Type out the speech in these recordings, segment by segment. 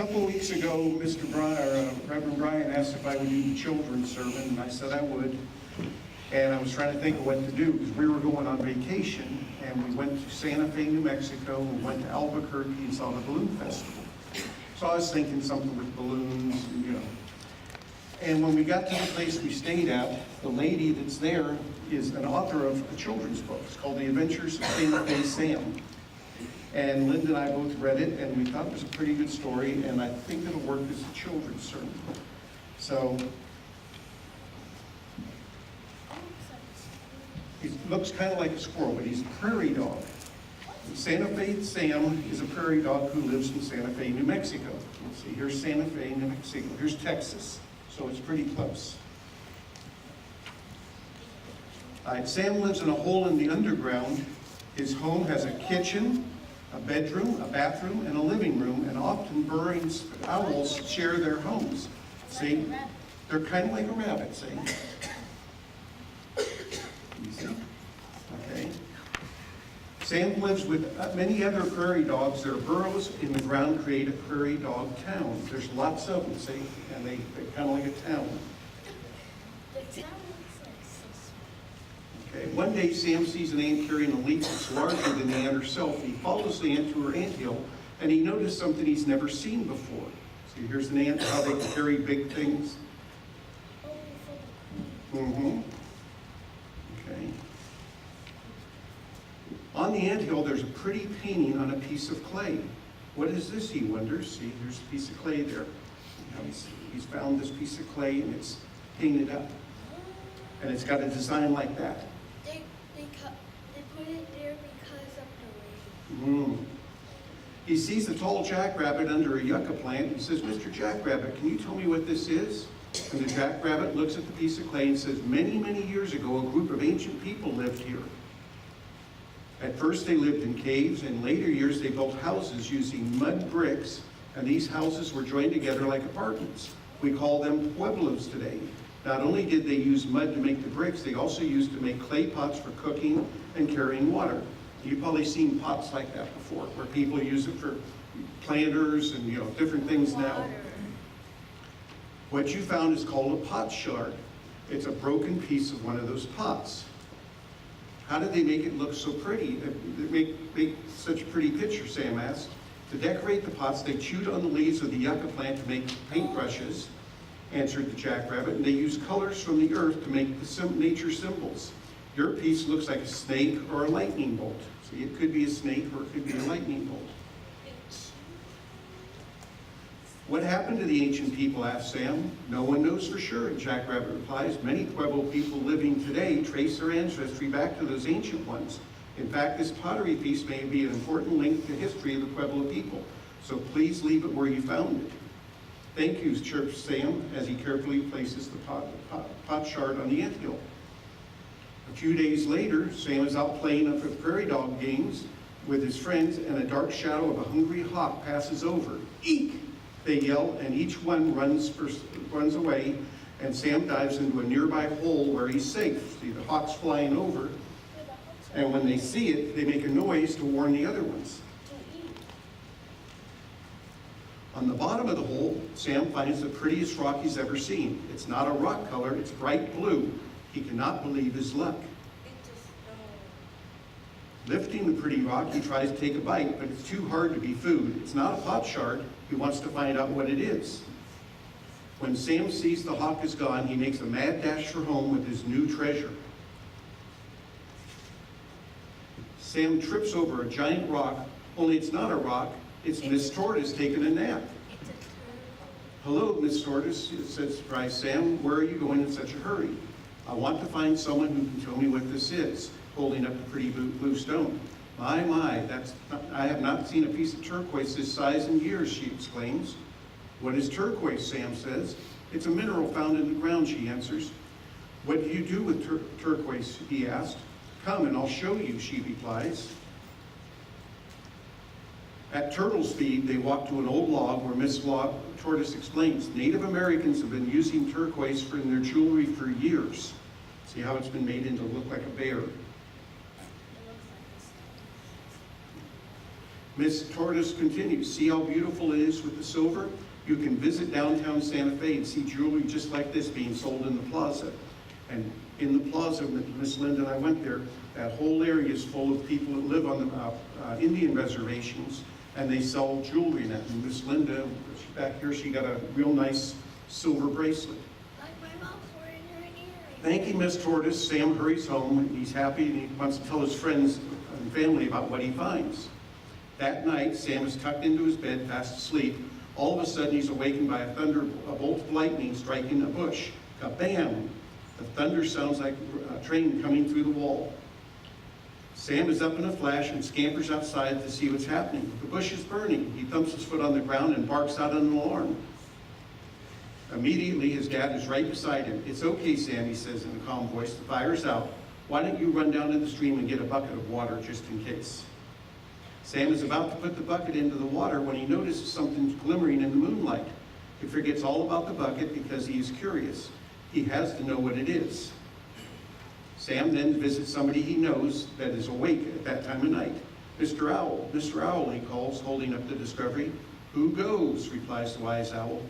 couple of weeks ago, Mr. Brian, Reverend Brian asked if I would do the children's sermon, and I said I would. And I was trying to think of what to do, because we were going on vacation, and we went to Santa Fe, New Mexico, and we went to Albuquerque and saw the balloon festival. So I was thinking something with balloons, and. And when we got to the place we stayed at, the lady that's there is an author of a children's book. It's called The Adventures of Santa Fe Sam. And Linda and I both read it, and we thought it was a pretty good story, and I think it'll work as a children's sermon. So, he looks kind of like a squirrel, but he's a prairie dog. Santa Fe Sam is a prairie dog who lives in Santa Fe, New Mexico. Let's see, here's Santa Fe, New Mexico. Here's Texas. So it's pretty close. All right, Sam lives in a hole in the underground. His home has a kitchen, a bedroom, a bathroom, and a living room, and often burrowing owls share their homes. See? They're kind of like a rabbit, see? You see? Okay. Sam lives with many other prairie dogs. Their burrows in the ground create a prairie dog town. There's lots of them, see? And they're kind of like a town. Okay. One day, Sam sees an ant carrying a leaf that's larger than the ant herself. He follows the ant to her anthill, and he noticed something he's never seen before. See, here's an ant, how they can carry big things. Mm-hmm. Okay. On the anthill, there's a pretty painting on a piece of clay. What is this, he wonders? See, there's a piece of clay there. You know, he's found this piece of clay, and it's painted up. And it's got a design like that. They put it there because of the rain. He sees a tall jackrabbit under a yucca plant. He says, "Mr. Jackrabbit, can you tell me what this is?" And the jackrabbit looks at the piece of clay and says, "Many, many years ago, a group of ancient people lived here. At first they lived in caves, and in later years they built houses using mud bricks, and these houses were joined together like apartments. We call them pueblos today. Not only did they use mud to make the bricks, they also used to make clay pots for cooking and carrying water." You've probably seen pots like that before, where people use it for planters and different things now. What you found is called a pot shard. It's a broken piece of one of those pots. How did they make it look so pretty? They make such a pretty picture, Sam asked. To decorate the pots, they chewed on the leaves of the yucca plant to make paintbrushes, answered the jackrabbit, and they used colors from the earth to make the nature symbols. Your piece looks like a snake or a lightning bolt. See, it could be a snake or it could be a lightning bolt. What happened to the ancient people, asked Sam. No one knows for sure, Jackrabbit replies. Many Pueblo people living today trace their ancestry back to those ancient ones. In fact, this pottery piece may be an important link to the history of the Pueblo people. So please leave it where you found it. Thank you, chirps Sam, as he carefully places the pot shard on the anthill. A few days later, Sam is out playing up at prairie dog games with his friends, and a dark shadow of a hungry hawk passes over. Eek! They yell, and each one runs away, and Sam dives into a nearby hole where he's safe. See, the hawk's flying over, and when they see it, they make a noise to warn the other ones. On the bottom of the hole, Sam finds the prettiest rock he's ever seen. It's not a rock color, it's bright blue. He cannot believe his luck. Lifting the pretty rock, he tries to take a bite, but it's too hard to be food. It's not a pot shard. He wants to find out what it is. When Sam sees the hawk is gone, he makes a mad dash for home with his new treasure. Sam trips over a giant rock, only it's not a rock, it's Miss Tortoise taking a nap. "Hello, Miss Tortoise," says surprised Sam. "Where are you going in such a hurry?" "I want to find someone who can tell me what this is," holding up a pretty blue stone. My, I have not seen a piece of turquoise this size in years," she exclaims. "What is turquoise?" Sam says. "It's a mineral found in the ground," she answers. "What do you do with turquoise?" he asked. "Come and I'll show you," she replies. At turtle speed, they walk to an old log where Miss Tortoise explains, "Native Americans have been using turquoise in their jewelry for years." See how it's been made into look like a bear. Miss Tortoise continues, see how beautiful it is with the silver? You can visit downtown Santa Fe and see jewelry just like this being sold in the plaza. And in the plaza, Miss Linda and I went there, that whole area is full of people that live on the Indian reservations, and they sell jewelry in it. And Miss Linda, she's back here, she got a real nice silver bracelet. Like my mom's wearing her earring. Thank you, Miss Tortoise. Sam hurries home. He's happy and he wants to tell his friends and family about what he finds. That night, Sam is tucked into his bed, fast asleep. All of a sudden, he's awakened by a bolt of lightning striking a bush. Kabam! The thunder sounds like a train coming through the wall. Sam is up in a flash and scampers outside to see what's happening. The bush is burning. He thumps his foot on the ground and barks out an alarm. Immediately, his dad is right beside him. It's okay, Sam, he says in a calm voice. The fire's out. Why don't you run down to the stream and get a bucket of water just in case? Sam is about to put the bucket into the water when he notices something glimmering in the moonlight. He forgets all about the bucket because he is curious. He has to know what it is. Sam then visits somebody he knows that is awake at that time of night. Mr. Owl, Mr. Owl, he calls, holding up the discovery. Who goes? Replies the wise owl.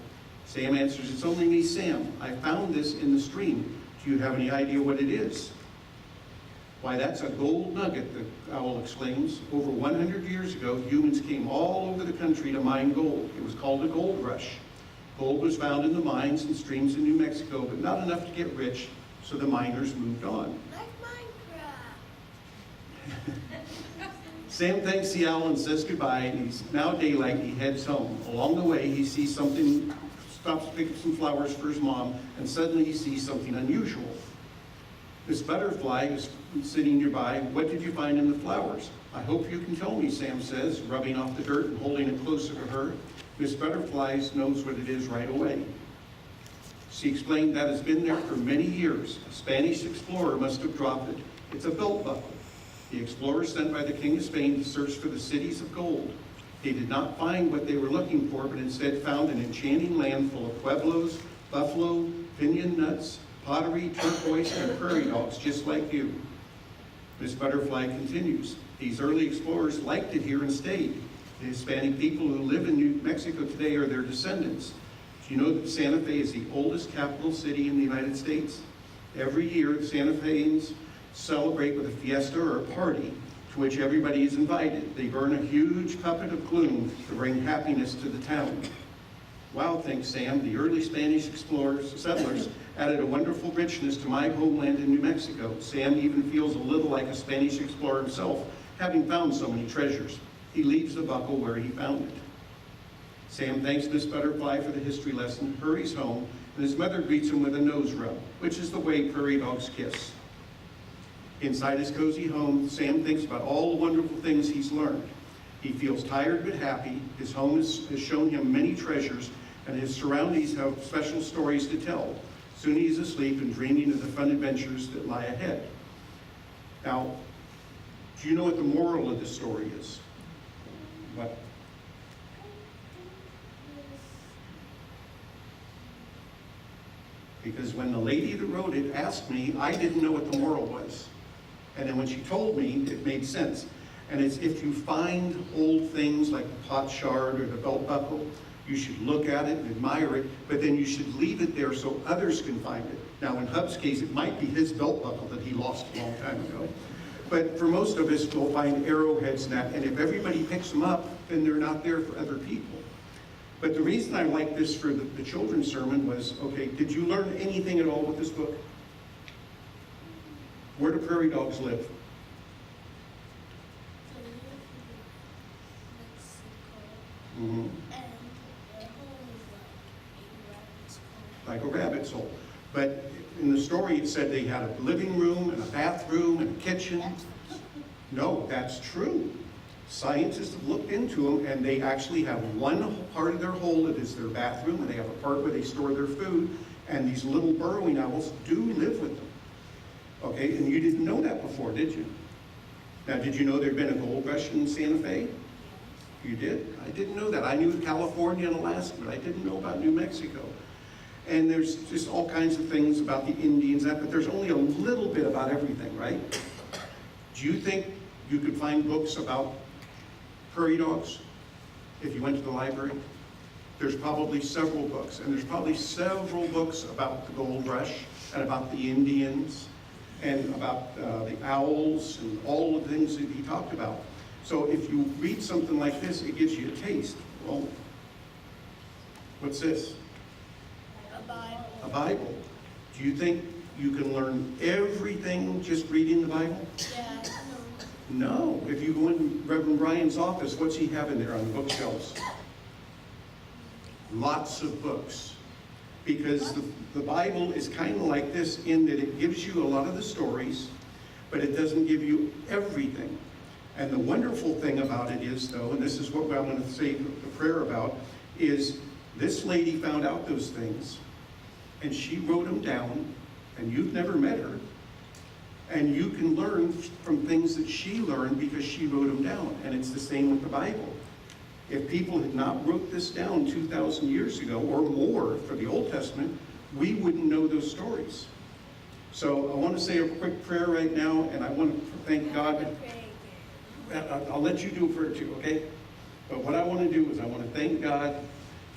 Sam answers, it's only me, Sam. I found this in the stream. Do you have any idea what it is? Why, that's a gold nugget, the owl exclaims. Over 100 years ago, humans came all over the country to mine gold. It was called a gold rush. Gold was found in the mines and streams in New Mexico, but not enough to get rich, so the miners moved on. Like Minecraft. Sam thanks the owl and says goodbye, and it's now daylight, and he heads home. Along the way, he sees something, stops to pick up some flowers for his mom, and suddenly he sees something unusual. This butterfly is sitting nearby. What did you find in the flowers? I hope you can tell me, Sam says, rubbing off the dirt and holding it closer to her. Miss Butterfly knows what it is right away. She explained that it's been there for many years. A Spanish explorer must have dropped it. It's a belt buckle. The explorer sent by the King of Spain to search for the cities of gold. They did not find what they were looking for, but instead found an enchanting land full of pueblos, buffalo, pinyon nuts, pottery, turquoise, and prairie dogs just like you. Miss Butterfly continues. These early explorers liked it here and stayed. The Hispanic people who live in New Mexico today are their descendants. Do you know that Santa Fe is the oldest capital city in the United States? Every year, the Santa Feans celebrate with a fiesta or a party to which everybody is invited. They burn a huge puppet of gloom to bring happiness to the town. Wow, thinks Sam, the early Spanish settlers added a wonderful richness to my homeland in New Mexico. Sam even feels a little like a Spanish explorer himself, having found so many treasures. He leaves the buckle where he found it. Sam thanks Miss Butterfly for the history lesson, hurries home, and his mother greets him with a nose rub, which is the way prairie dogs kiss. Inside his cozy home, Sam thinks about all the wonderful things he's learned. He feels tired but happy. His home has shown him many treasures, and his surroundings have special stories to tell. Soon he's asleep and dreaming of the fun adventures that lie ahead. Now, do you know what the moral of this story is? What? Because when the lady that wrote it asked me, I didn't know what the moral was. And then when she told me, it made sense. And it's if you find old things like the pot shard or the belt buckle, you should look at it and admire it, but then you should leave it there so others can find it. Now in Hub's case, it might be his belt buckle that he lost a long time ago. But for most of us, we'll find arrowheads and that, and if everybody picks them up, then they're not there for other people. But the reason I like this for the children's sermon was, okay, did you learn anything at all with this book? Where do prairie dogs live? Mm-hmm. Like a rabbit's hole. But in the story it said they had a living room and a bathroom and a kitchen. No, that's true. Scientists have looked into them, and they actually have one part of their hole that is their bathroom, and they have a part where they store their food, and these little burrowing owls do live with them. Okay, and you didn't know that before, did you? Now, did you know there'd been a gold rush in Santa Fe? You did? I didn't know that. I knew California and Alaska, but I didn't know about New Mexico. And there's just all kinds of things about the Indians, but there's only a little bit about everything, right? Do you think you could find books about Prairie Dogs, if you went to the library, there's probably several books. And there's probably several books about the gold rush and about the Indians and about the owls and all the things that he talked about. So if you read something like this, it gives you a taste. Well, what's this? A Bible. A Bible. Do you think you can learn everything just reading the Bible? Yeah. No. If you go in Reverend Brian's office, what's he have in there on the bookshelves? Lots of books. Because the Bible is kind of like this in that it gives you a lot of the stories, but it doesn't give you everything. And the wonderful thing about it is, though, and this is what I'm going to say the prayer about, is this lady found out those things, and she wrote them down, and you've never met her, and you can learn from things that she learned because she wrote them down. And it's the same with the Bible. If people had not wrote this down 2,000 years ago or more for the Old Testament, we wouldn't know those stories. So I want to say a quick prayer right now, and I want to thank God. I'll let you do a prayer too, okay? But what I want to do is I want to thank God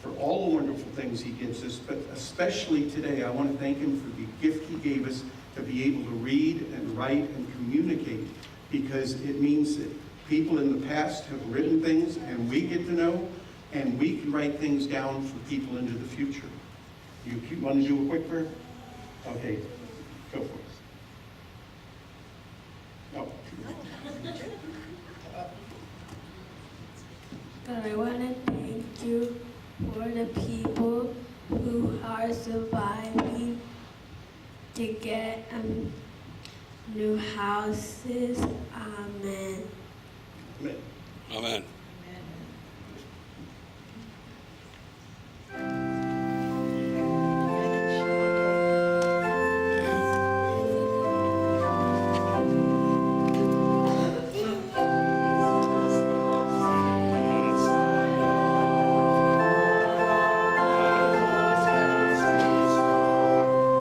for all the wonderful things he gives us, but especially today, I want to thank him for the gift he gave us to be able to read and write and communicate, because it means that people in the past have written things and we get to know, and we can write things down for people into the future. You want to do a quick prayer? Okay, go for it. No. God, I want to thank you for the people who are surviving to get new houses. Amen. Amen. Amen.